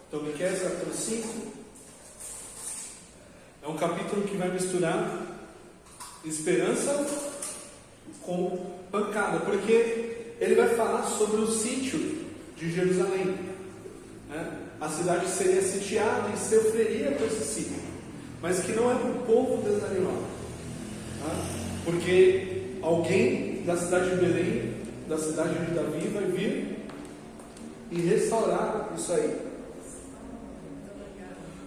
Então, Miqueias capítulo 5 é um capítulo que vai misturar esperança com pancada, porque ele vai falar sobre o sítio de Jerusalém, né? A cidade seria sitiada e sofreria com esse sítio, mas que não é para o povo desanimado, né? Porque alguém da cidade de Belém, da cidade de Davi, vai vir e restaurar isso aí.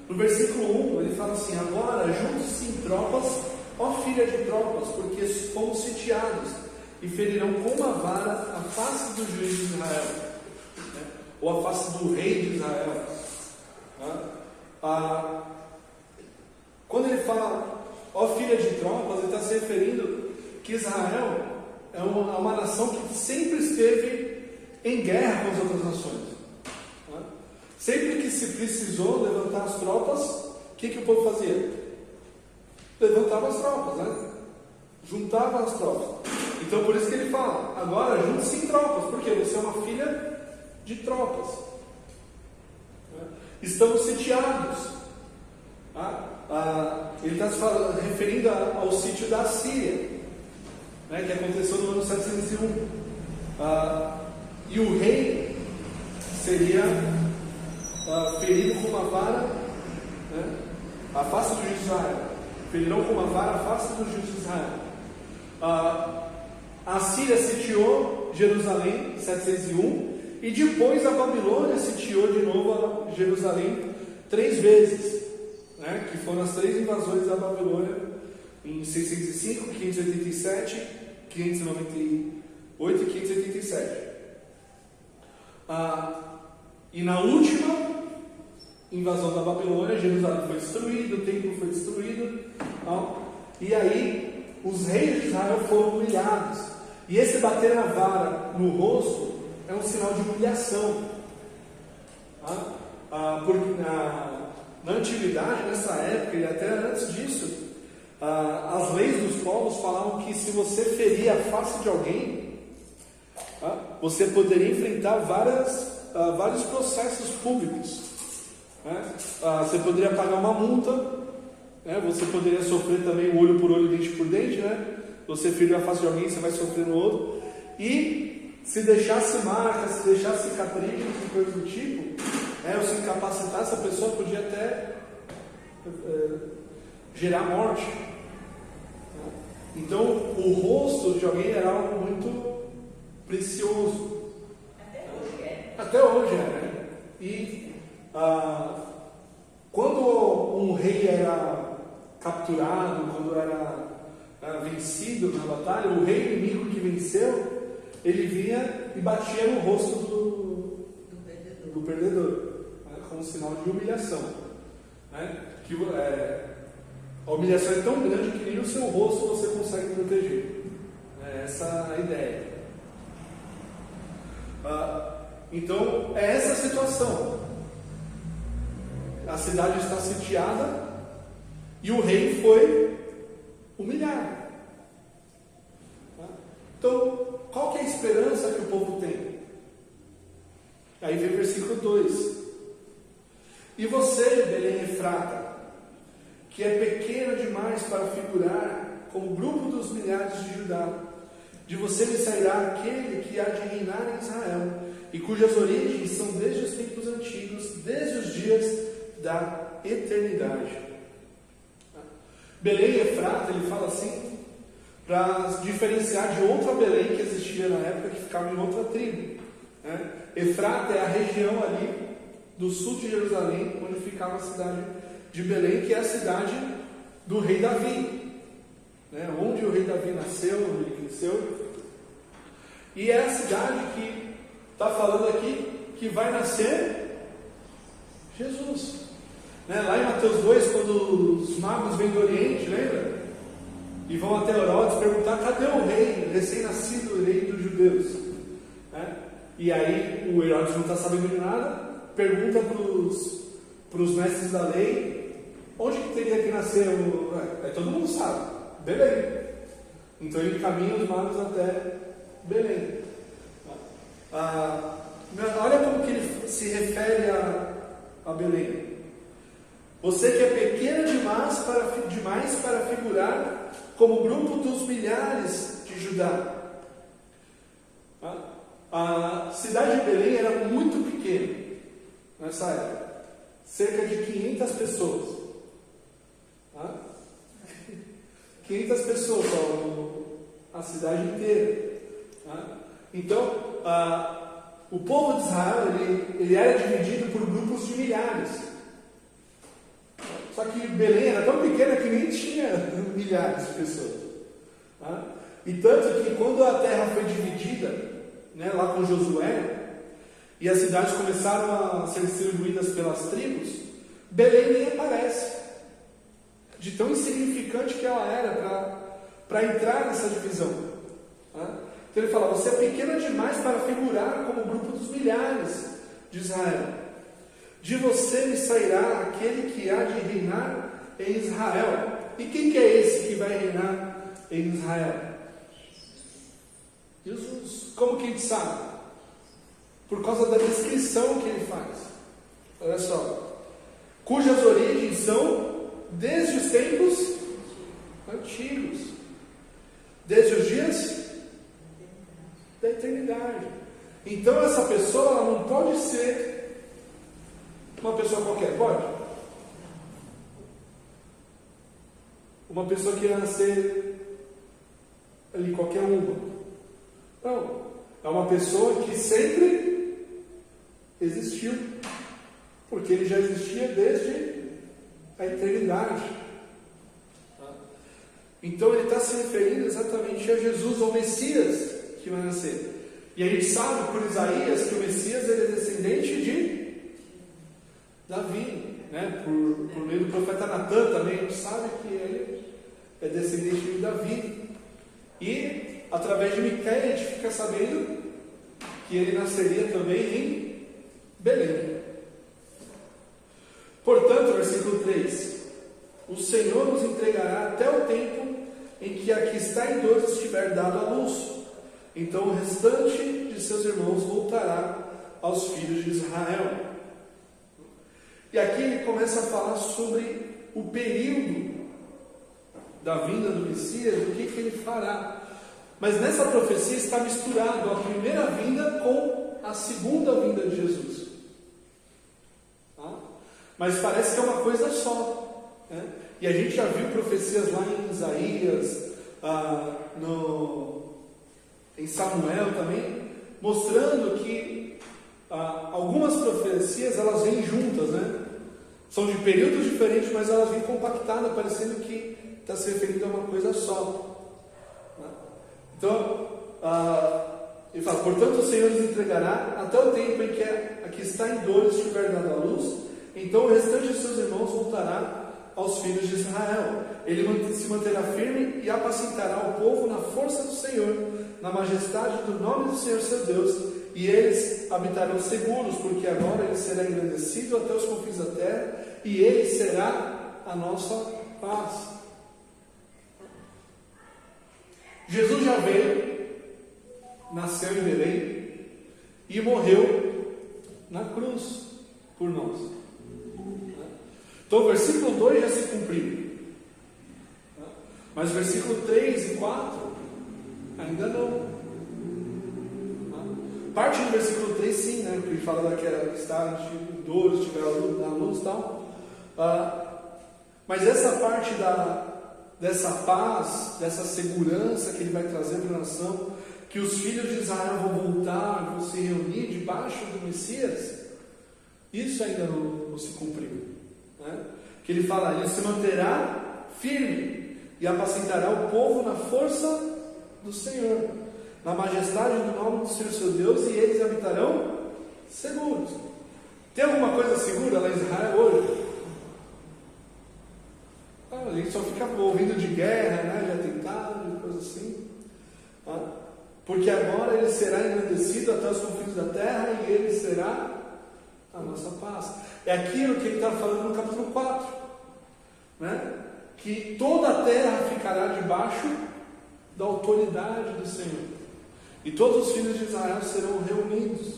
No versículo 1 ele fala assim: agora junte-se em tropas, ó filha de tropas, porque fomos sitiados, e ferirão com uma vara a face do juiz de Israel, né? Ou a face do rei de Israel, né? Quando ele fala ó filha de tropas, ele está se referindo que Israel é uma nação que sempre esteve em guerra com as outras nações, né? Sempre que se precisou levantar as tropas, o que o povo fazia? Levantava as tropas, né? Juntava as tropas. Então por isso que ele fala, agora junte-se em tropas, porque você é uma filha de tropas, né? Estamos sitiados. Ele está se referindo ao sítio da Síria, né, que aconteceu no ano 701. E o rei seria ferido com uma vara, né, a face do juiz de Israel. Ferirão com uma vara a face do juiz de Israel. A Síria sitiou Jerusalém em 701, e depois a Babilônia sitiou de novo a Jerusalém 3 vezes, né, que foram as 3 invasões da Babilônia em 605, 587, 598 e 587. E na última invasão da Babilônia, Jerusalém foi destruído, o templo foi destruído, e aí os reis de Israel foram humilhados, e esse bater na vara no rosto é um sinal de humilhação, porque na antiguidade, nessa época e até antes disso, as leis dos povos falavam que se você ferir a face de alguém, você poderia enfrentar vários processos públicos, né? Você poderia pagar uma multa, né? Você poderia sofrer também olho por olho, dente por dente, né? Você feriu a face de alguém, você vai sofrer no outro. E se deixasse marcas, se deixasse cicatrizes e coisas do tipo, ou se incapacitasse, a pessoa podia até gerar morte. Então o rosto de alguém era algo muito precioso. Até hoje é, né? E quando um rei era capturado, quando era vencido na batalha, o rei inimigo que venceu, ele vinha e batia no rosto do perdedor, né? Como sinal de humilhação, né? A humilhação é tão grande que nem o seu rosto você consegue proteger. É essa a ideia. Então, é essa a situação. A cidade está sitiada e o rei foi humilhado. Então, qual que é a esperança que o povo tem? Aí vem o versículo 2. E você, Belém Efrata, que é pequena demais para figurar como grupo dos milhares de Judá, de você me sairá aquele que há de reinar em Israel, e cujas origens são desde os tempos antigos, desde os dias da eternidade. Belém Efrata, ele fala assim, para diferenciar de outra Belém que existia na época, que ficava em outra tribo, né? Efrata é a região ali do sul de Jerusalém, onde ficava a cidade de Belém, que é a cidade do rei Davi, né? Onde o rei Davi nasceu, onde ele cresceu. E é a cidade que está falando aqui que vai nascer Jesus, né? Lá em Mateus 2, quando os magos vêm do Oriente, lembra? E vão até Herodes perguntar: cadê o rei, recém-nascido, o rei dos judeus? Né? E aí o Herodes não está sabendo de nada, pergunta para os mestres da lei: onde que teria que nascer? Todo mundo sabe, Belém. Então ele encaminha os magos até Belém. Olha como que ele se refere a Belém. Você que é pequena demais para figurar como o grupo dos milhares de Judá. A cidade de Belém era muito pequena nessa época, cerca de 500 pessoas. 500 pessoas, a cidade inteira. Então, o povo de Israel ele era dividido por grupos de milhares. Só que Belém era tão pequena que nem tinha milhares de pessoas. E tanto que quando a terra foi dividida, lá com Josué, e as cidades começaram a ser distribuídas pelas tribos, Belém nem aparece, de tão insignificante que ela era para entrar nessa divisão. Então ele fala: você é pequena demais para figurar como o grupo dos milhares de Israel. De você me sairá aquele que há de reinar em Israel. E quem que é esse que vai reinar em Israel? Jesus. Como que a gente sabe? Por causa da descrição que ele faz. Olha só. Cujas origens são desde os tempos antigos, desde os dias da eternidade. Então essa pessoa ela não pode ser uma pessoa qualquer, pode? Uma pessoa que ia nascer ali, qualquer uma. Não. É uma pessoa que sempre existiu. Porque ele já existia desde a eternidade. Então ele está se referindo exatamente a Jesus, ao Messias que vai nascer. E a gente sabe por Isaías que o Messias ele é descendente de Davi, por meio do profeta Natan também, a gente sabe que ele é descendente de Davi. E através de Miqueias a gente fica sabendo que ele nasceria também em Belém. Portanto, versículo 3: o Senhor nos entregará até o tempo em que a que está em dor estiver dado à luz. Então o restante de seus irmãos voltará aos filhos de Israel. E aqui ele começa a falar sobre o período da vinda do Messias, o que ele fará. Mas nessa profecia está misturado a primeira vinda com a segunda vinda de Jesus. Mas parece que é uma coisa só. E a gente já viu profecias lá em Isaías, em Samuel também, mostrando que algumas profecias elas vêm juntas, São de períodos diferentes, mas elas vêm compactadas, parecendo que está se referindo a uma coisa só. Então, ele fala: portanto o Senhor nos entregará até o tempo em que a que está em dor estiver dada à luz. Então o restante de seus irmãos voltará aos filhos de Israel. Ele se manterá firme e apacentará o povo na força do Senhor, na majestade do nome do Senhor seu Deus, e eles habitarão seguros, porque agora ele será engrandecido até os confins da terra, e ele será a nossa paz. Jesus já veio, nasceu em Belém e morreu na cruz por nós. Então o versículo 2 já se cumpriu, mas o versículo 3 e 4 ainda não. Parte do versículo 3 sim, porque ele fala daquela que está de dor, estiver na luz e tal. Mas essa parte dessa paz, dessa segurança que ele vai trazer para a nação, que os filhos de Israel vão voltar, vão se reunir debaixo do Messias, isso ainda não se cumpriu. Que ele fala: ele se manterá firme e apacentará o povo na força do Senhor, na majestade do nome do Senhor seu Deus, e eles habitarão seguros. Tem alguma coisa segura lá em Israel hoje? A gente só fica ouvindo de guerra, de atentado, de coisa assim. Porque agora ele será engrandecido até os confins da terra, e ele será a nossa paz. É aquilo que ele está falando no capítulo 4, que toda a terra ficará debaixo da autoridade do Senhor, e todos os filhos de Israel serão reunidos.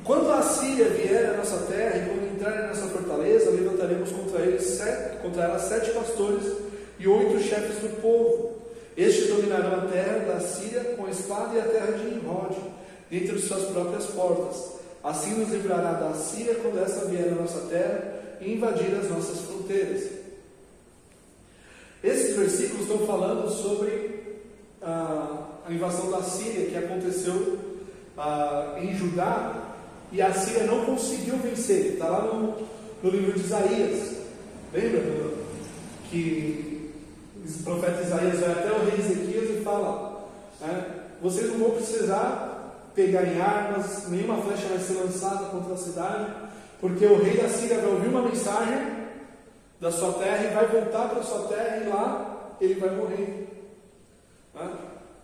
Quando a Assíria vier à nossa terra e quando entrar em nossa fortaleza, levantaremos contra ela 7 pastores e 8 chefes do povo. Estes dominarão a terra da Síria com a espada e a terra de Nimrod, dentre as suas próprias portas. Assim nos livrará da Síria quando esta vier à nossa terra e invadir as nossas fronteiras. Esses versículos estão falando sobre a invasão da Síria que aconteceu em Judá, e a Síria não conseguiu vencer. Está lá no livro de Isaías. Lembra que o profeta Isaías vai até o rei Ezequias e fala, vocês não vão precisar pegar em armas, nenhuma flecha vai ser lançada contra a cidade, porque o rei da Síria vai ouvir uma mensagem da sua terra e vai voltar para a sua terra, e lá ele vai morrer.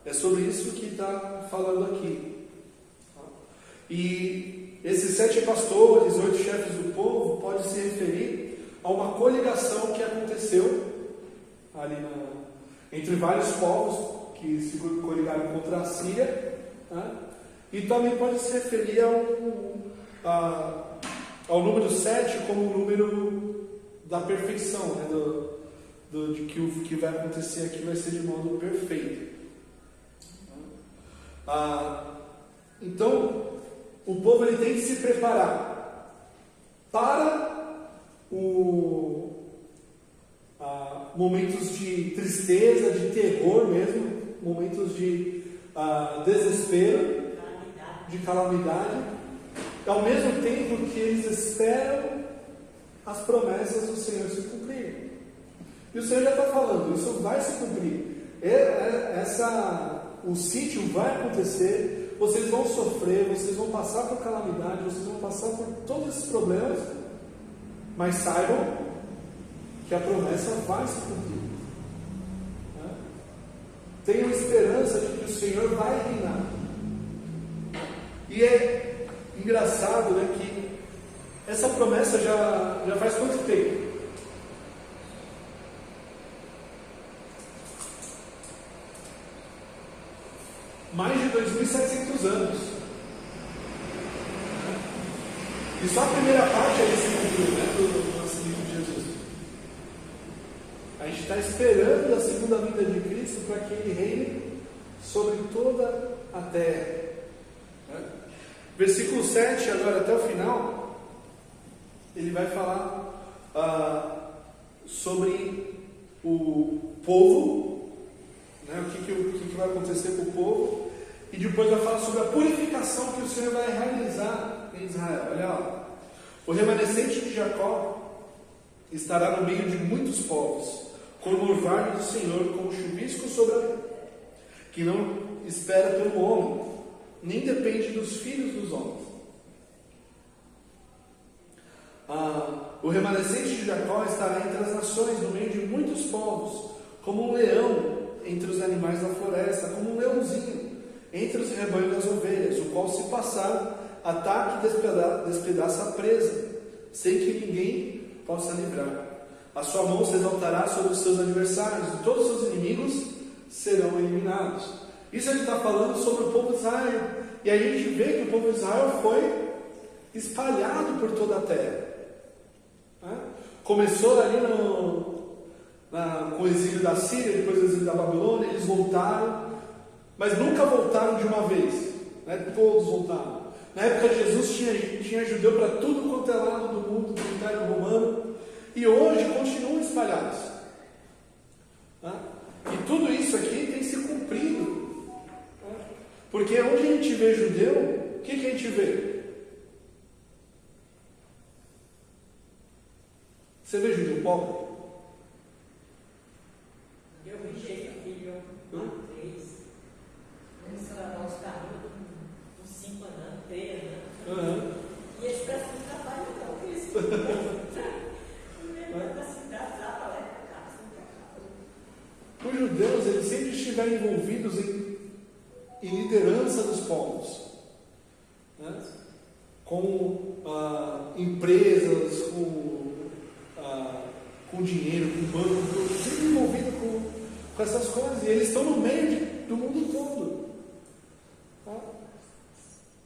É sobre isso que está falando aqui. E esses 7 pastores, 8 chefes do povo, pode se referir a uma coligação que aconteceu ali entre vários povos que se coligaram contra a Síria, e também pode se referir ao número 7 como o número da perfeição, de que o que vai acontecer aqui vai ser de modo perfeito. Então, o povo ele tem que se preparar para momentos de tristeza, de terror mesmo, momentos de desespero, de calamidade, ao mesmo tempo que eles esperam as promessas do Senhor se cumprirem. E o Senhor já está falando, isso vai se cumprir. O sítio vai acontecer, vocês vão sofrer, vocês vão passar por calamidade, vocês vão passar por todos esses problemas, mas saibam que a promessa vai se cumprir. Tenham esperança de que o Senhor vai reinar. E é engraçado, que essa promessa já faz quanto tempo? Mais de 2.700 anos. E só a primeira parte aí se cumpriu, do nascimento de Jesus. A gente está esperando a segunda vinda de Cristo para que Ele reine sobre toda a terra. Versículo 7, agora até o final, ele vai falar sobre o povo, o que vai acontecer com o povo, e depois vai falar sobre a purificação que o Senhor vai realizar em Israel. Olha lá, o remanescente de Jacó estará no meio de muitos povos, como o orvalho do Senhor, como chuvisco sobre a terra, que não espera pelo homem, nem depende dos filhos dos homens. O remanescente de Jacó estará entre as nações, no meio de muitos povos, como um leão entre os animais da floresta, como um leãozinho entre os rebanhos das ovelhas, o qual, se passar, ataca e despedaça a presa, sem que ninguém possa livrar. A sua mão se exaltará sobre os seus adversários, e todos os seus inimigos serão eliminados. Isso ele está falando sobre o povo de Israel. E aí a gente vê que o povo de Israel foi espalhado por toda a terra. Começou ali com o exílio da Síria, depois o exílio da Babilônia, eles voltaram, mas nunca voltaram de uma vez. Todos voltaram. Na época de Jesus tinha judeu para tudo quanto é lado do mundo, do Império Romano, e hoje continuam espalhados. E tudo isso aqui tem se cumprido. Porque onde a gente vê judeu, o que a gente vê? Você vê judeu pobre? Eu vi gente, filho, uma vez, começou a dar os carros, uns 5 anos, 3 anos. E eles prestam um trabalho, então, isso. No meio da cidade, lá para lá, Os judeus, eles sempre estiveram envolvidos em liderança dos povos, com empresas, com dinheiro, com banco, sempre envolvido com essas coisas, e eles estão no meio do mundo todo.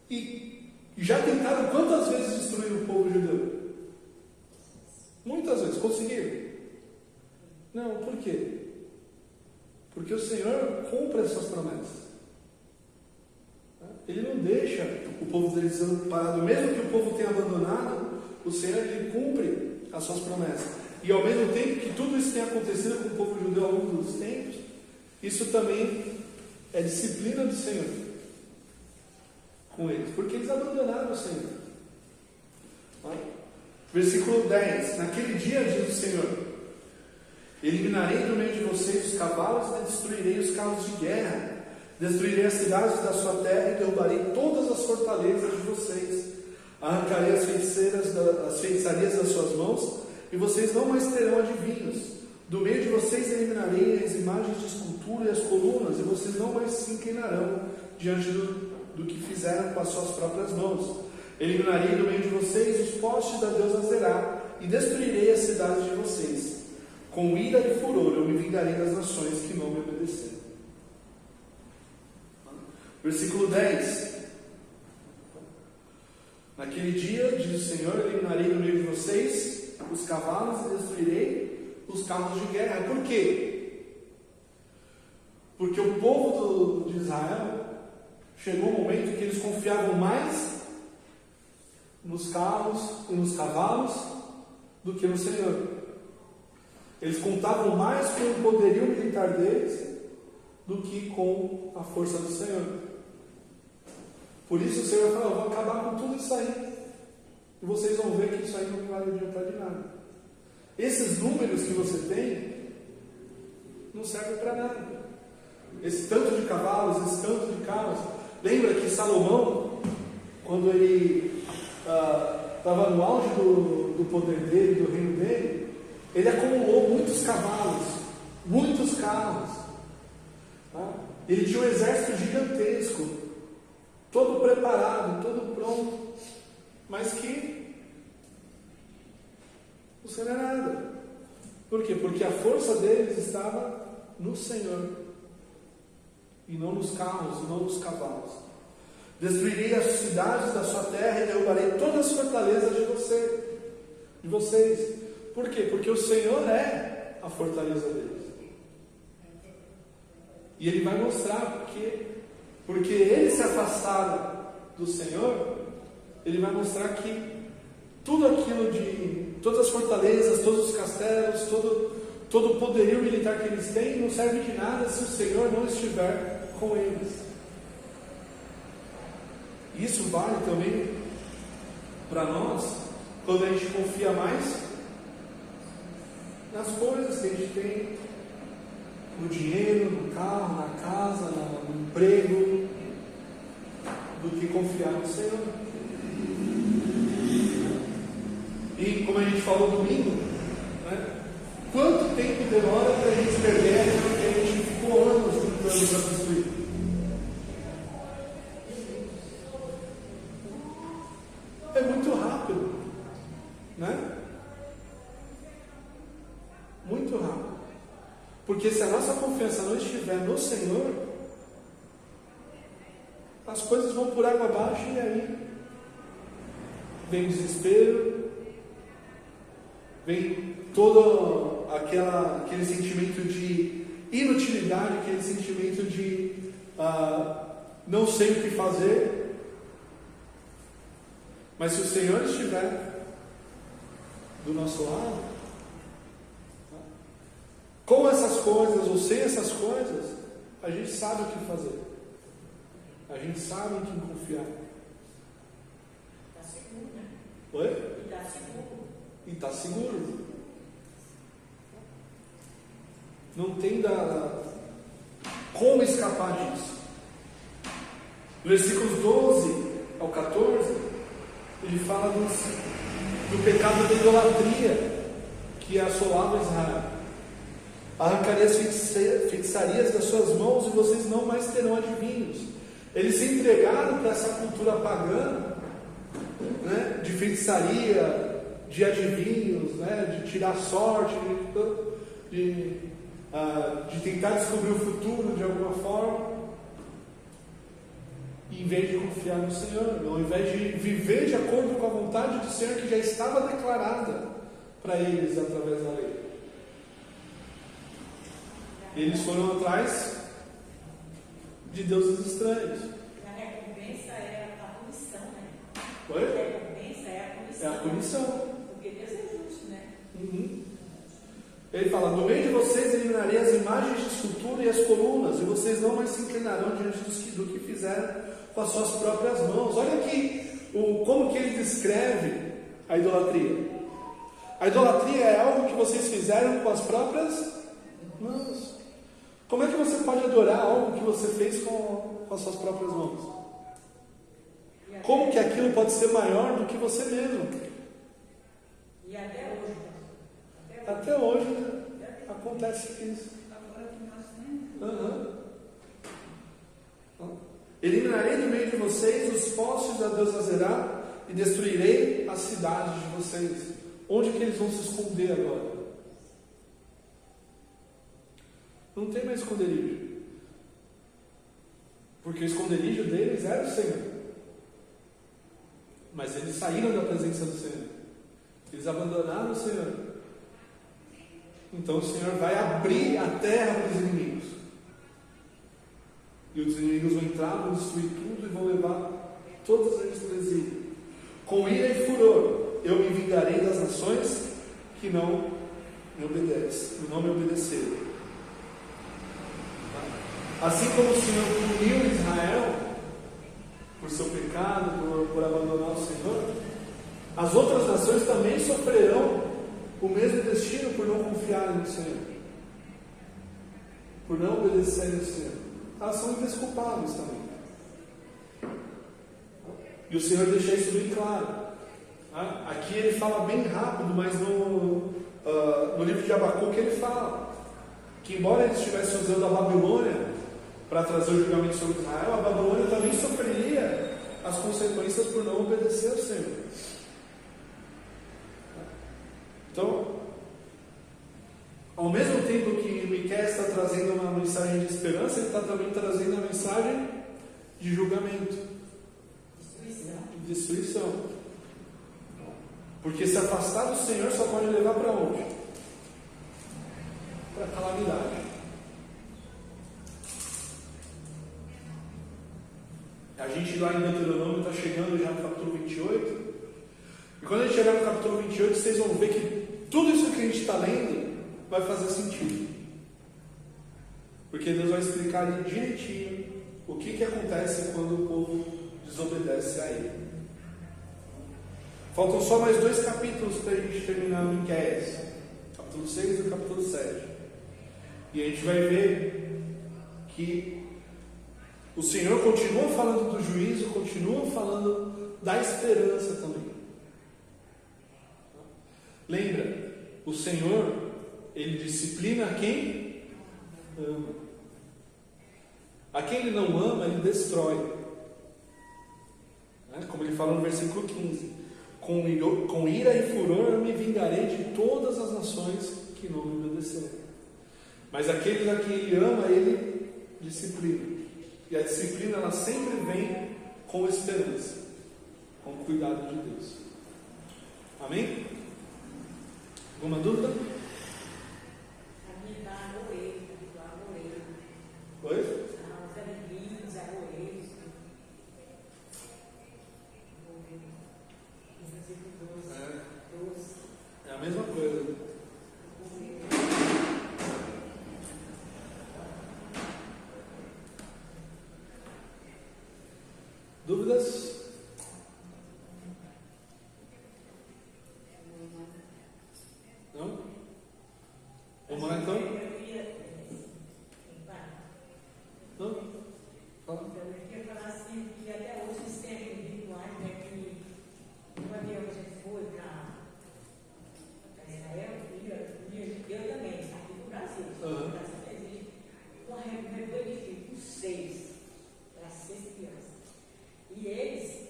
E E já tentaram quantas vezes destruir o povo judeu? Muitas vezes. Conseguiram? Não, por quê? Porque o Senhor cumpre as suas promessas. Ele não deixa o povo dele desamparado. Mesmo que o povo tenha abandonado, o Senhor ele cumpre as suas promessas. E ao mesmo tempo que tudo isso tem acontecido com o povo judeu ao longo dos tempos, isso também é disciplina do Senhor com eles, porque eles abandonaram o Senhor. Versículo 10: naquele dia, diz o Senhor, eliminarei do meio de vocês os cavalos e destruirei os carros de guerra, destruirei as cidades da sua terra e derrubarei todas as fortalezas de vocês, arrancarei as feitiçarias das suas mãos e vocês não mais terão adivinhos. Do meio de vocês eliminarei as imagens de escultura e as colunas, e vocês não mais se inclinarão diante do que fizeram com as suas próprias mãos. Eliminarei do meio de vocês os postes da deusa Zerá, e destruirei as cidades de vocês. Com ira e furor eu me vingarei das nações que não me obedeceram. Versículo 10: naquele dia, diz o Senhor, eliminarei do meio de vocês os cavalos e destruirei os carros de guerra. Por quê? Porque o povo de Israel chegou um momento que eles confiavam mais nos carros e nos cavalos do que no Senhor. Eles contavam mais com o poderio militar deles do que com a força do Senhor. Por isso o Senhor falou: eu vou acabar com tudo isso aí, e vocês vão ver que isso aí não vai adiantar de nada. Esses números que você tem não servem para nada. Esse tanto de cavalos, esse tanto de carros. Lembra que Salomão, quando ele estava no auge do poder dele, do reino dele, ele acumulou muitos cavalos, muitos carros. Tá? Ele tinha um exército gigantesco, todo preparado, todo pronto, mas que não será nada. Por quê? Porque a força deles estava no Senhor, e não nos carros, e não nos cavalos. Destruirei as cidades da sua terra e derrubarei todas as fortalezas de vocês. Por quê? Porque o Senhor é a fortaleza deles. E Ele vai mostrar porque eles se afastaram do Senhor. Ele vai mostrar que tudo aquilo todas as fortalezas, todos os castelos, todo o poderio militar que eles têm não serve de nada se o Senhor não estiver com eles. Isso vale também para nós, quando a gente confia mais nas coisas que a gente tem, no dinheiro, no carro, na casa, no emprego, do que confiar no Senhor. E como a gente falou domingo, né, quanto tempo demora para a gente perder aquilo que a gente ficou anos lutando para construir? É muito rápido, né? Muito rápido. Porque se a nossa confiança não estiver no Senhor, as coisas vão por água abaixo, e aí vem desespero, vem todo aquele sentimento de inutilidade, aquele sentimento de não sei o que fazer. Mas se o Senhor estiver do nosso lado, com essas coisas ou sem essas coisas, a gente sabe o que fazer. A gente sabe em quem confiar. Está seguro, né? Oi? E está seguro. E está seguro. Não tem como escapar disso. Versículos 12 ao 14, ele fala do pecado da idolatria que assolava Israel. Arrancarei as feitiçarias das suas mãos e vocês não mais terão adivinhos. Eles se entregaram para essa cultura pagã, né, de feitiçaria, de adivinhos, né, de tirar sorte, de tentar descobrir o futuro de alguma forma. em vez de confiar no Senhor, ao invés de viver de acordo com a vontade do Senhor que já estava declarada para eles através da lei. Eles foram atrás de deuses estranhos. A recompensa é a punição, né? Oi? A recompensa é a punição. É a punição. Porque Deus é justo, né? Uhum. Ele fala: no meio de vocês eliminarei as imagens de escultura e as colunas, e vocês não mais se inclinarão diante do que fizeram com as suas próprias mãos. Olha aqui como que ele descreve a idolatria. A idolatria é algo que vocês fizeram com as próprias mãos. Como é que você pode adorar algo que você fez com as suas próprias mãos? Como que aquilo pode ser maior do que você mesmo? E até hoje. Até hoje, né? Acontece isso. Eliminarei do meio de vocês os postes da deusa Azerá e destruirei as cidades de vocês. Onde que eles vão se esconder agora? Não tem mais esconderijo. Porque o esconderijo deles era o Senhor. Mas eles saíram da presença do Senhor. Eles abandonaram o Senhor. Então o Senhor vai abrir a terra para os inimigos. E os inimigos vão entrar, vão destruir tudo e vão levar todos eles para o exílio. Com ira e furor, eu me vingarei das nações que não me obedeceram. Assim como o Senhor puniu Israel por seu pecado, por abandonar o Senhor, as outras nações também sofrerão o mesmo destino por não confiarem no Senhor, por não obedecerem ao Senhor. Elas são indesculpáveis também. E o Senhor deixa isso bem claro. Aqui ele fala bem rápido, mas no livro de Abacuque ele fala que, embora eles estivessem usando a Babilônia para trazer o julgamento sobre Israel, a Babilônia também sofreria as consequências por não obedecer ao Senhor. Então, ao mesmo tempo que Miqueias está trazendo uma mensagem de esperança, ele está também trazendo a mensagem de julgamento, de destruição. Porque se afastar do Senhor só pode levar para onde? Para a calamidade. A gente lá em Deuteronômio está chegando já no capítulo 28. E quando a gente chegar no capítulo 28, vocês vão ver que tudo isso que a gente está lendo vai fazer sentido. Porque Deus vai explicar ali direitinho o que acontece quando o povo desobedece a Ele. Faltam só mais 2 capítulos para a gente terminar o Miqueias. Capítulo 6 e o capítulo 7. E a gente vai ver que o Senhor continua falando do juízo, continua falando da esperança também. Lembra, o Senhor, Ele disciplina a quem ama. A quem Ele não ama, Ele destrói. Como Ele fala no versículo 15: com ira e furor eu me vingarei de todas as nações que não me obedecerem. Mas aqueles a quem Ele ama, Ele disciplina. E a disciplina, ela sempre vem com esperança, com o cuidado de Deus. Amém? Alguma dúvida? Aqui está arvoreiro, arvoreiro. Oi? Os alegrias, arvoreiros. Versículo 12. É a mesma coisa. Dúvidas? Não? Vamos lá então? Não? Fala. Eu queria falar assim, que até hoje eles têm aqueles rituais, né, que quando a gente foi para Israel, eu também, aqui no Brasil. No Brasil existe uma reunião de 6 para 6 crianças. E eles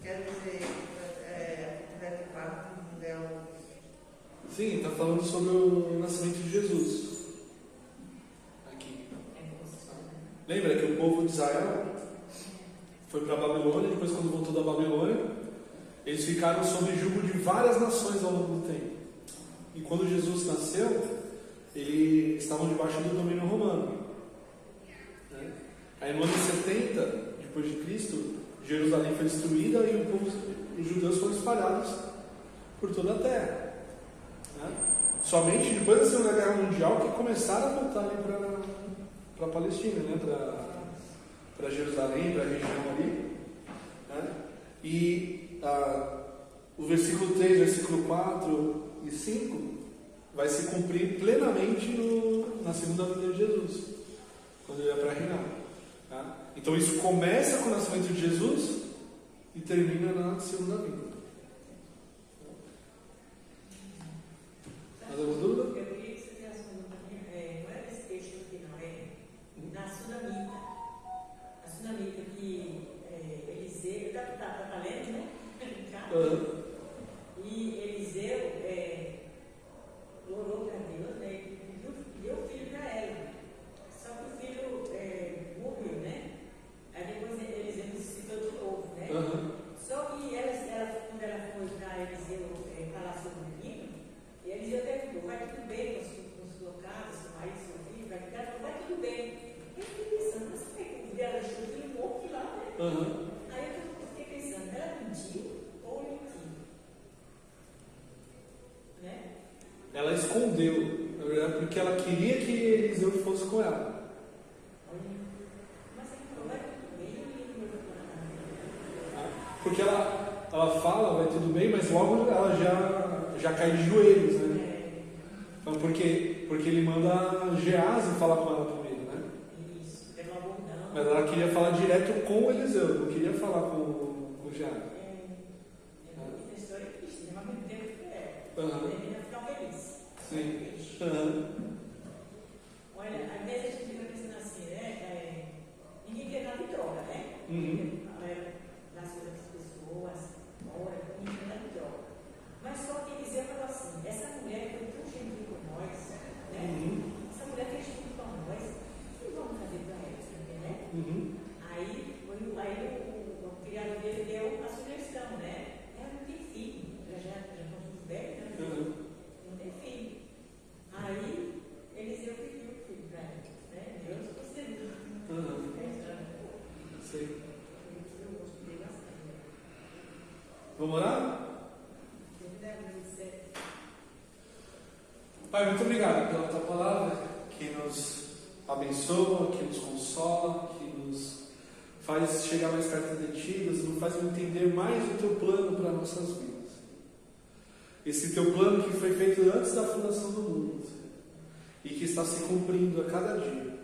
Quer dizer, parte mundial. Sim, está falando sobre o nascimento de Jesus. Aqui. Lembra que o povo de Israel foi para a Babilônia, depois quando voltou da Babilônia, eles ficaram sob jugo de várias nações ao longo do tempo. E quando Jesus nasceu, eles estavam debaixo do domínio romano. Aí no ano 70, depois de Cristo, Jerusalém foi destruída e os judeus foram espalhados por toda a terra. Somente depois da Segunda Guerra Mundial que começaram a voltar para a Palestina, para Jerusalém, para a região ali. E o versículo 3, versículo 4 e 5 vai se cumprir plenamente na segunda vinda de Jesus, quando ele vai para reinar. Então isso começa com o nascimento de Jesus e termina na segunda vinda. Mais alguma dúvida? Eu queria que você fizesse uma dúvida. Não é nesse texto aqui, não. É na Sunamita. A Sunamita que Eliseu. Está lendo, né? E Eliseu orou para Deus, né? E deu o filho para ela. Só que o filho morreu, né? Aí depois Eliseu ressuscitou de novo, né? Só que quando ela foi para Eliseu falar sobre o menino, e Eliseu perguntou: vai tudo bem com sua casa, seu marido, seu filho? Ela falou: vai tudo bem. Eu fiquei pensando, mas como é que ela deixou o filho morto lá, né? Aí eu fiquei pensando: ela mentiu ou mentiu? Né? Ela escondeu, na verdade, porque ela queria que Eliseu fosse com ela. Mas ele falou: vai tudo bem, porque ela fala, vai tudo bem, mas logo ela já cai de joelhos, né? Então, porque ele manda Geazi falar com ela primeiro, né? Isso, pelo amor não. Mas ela queria falar direto com o Eliseu, não queria falar com Geazi. A história é triste, mas ao mesmo tempo Uhum. ia ficar feliz. Sim. Olha, às vezes a gente fica pensando assim, né? Ninguém quer nada de droga, né? Das outras pessoas, ninguém quer nada de droga. Mas só que Eliseu falou assim: essa mulher foi tão gentil com nós, né? Essa mulher fez tudo com nós, o que vamos fazer para ela também, né? Aí o criado dele deu a sugestão, né? Ela não tem filho, ela já estão todos velhos, né? Não tem filho. Aí Eliseu pediu o filho para ela, né? Deus concedeu. Sei. Eu gostei bastante. Vamos orar? Pai, muito obrigado pela tua palavra, que nos abençoa, que nos consola, que nos faz chegar mais perto de ti, nos faz entender mais o teu plano para nossas vidas. Esse teu plano que foi feito antes da fundação do mundo e que está se cumprindo a cada dia.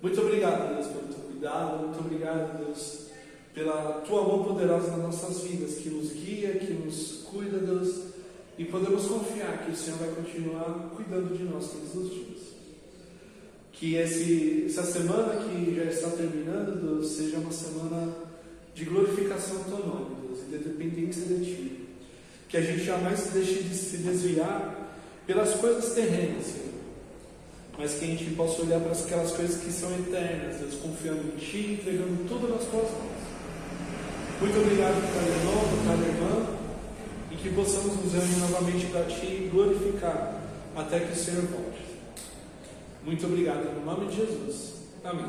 Muito obrigado, Deus, pelo teu cuidado, muito obrigado, Deus, pela tua mão poderosa nas nossas vidas, que nos guia, que nos cuida, Deus, e podemos confiar que o Senhor vai continuar cuidando de nós todos os dias. Que essa semana que já está terminando, Deus, seja uma semana de glorificação ao teu nome, Deus, e de dependência de ti. Que a gente jamais se deixe de se desviar pelas coisas terrenas, Senhor, mas que a gente possa olhar para aquelas coisas que são eternas, Deus, confiando em ti, entregando tudo nas tuas mãos. Muito obrigado por cada irmão, por cada irmã, e que possamos nos reunir novamente para ti e glorificar até que o Senhor volte. Muito obrigado, em nome de Jesus. Amém.